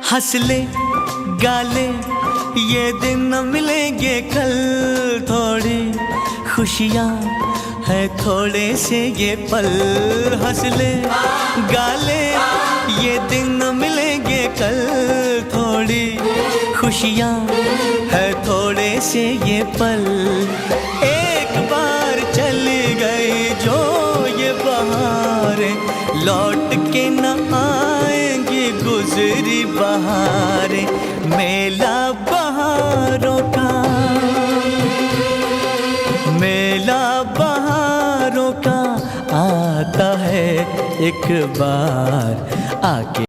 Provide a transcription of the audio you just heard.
हंस ले गा ले ये दिन न मिलेंगे कल, थोड़ी खुशियाँ है थोड़े से ये पल। हंस ले गा ले ये दिन न मिलेंगे कल, थोड़ी खुशियाँ है थोड़े से ये पल। एक बार चली गई जो ये बहारें, लौट के न आएंगी गुजरी बहारें। मेला बहारों का, मेला बहारों का आता है एक बार आके।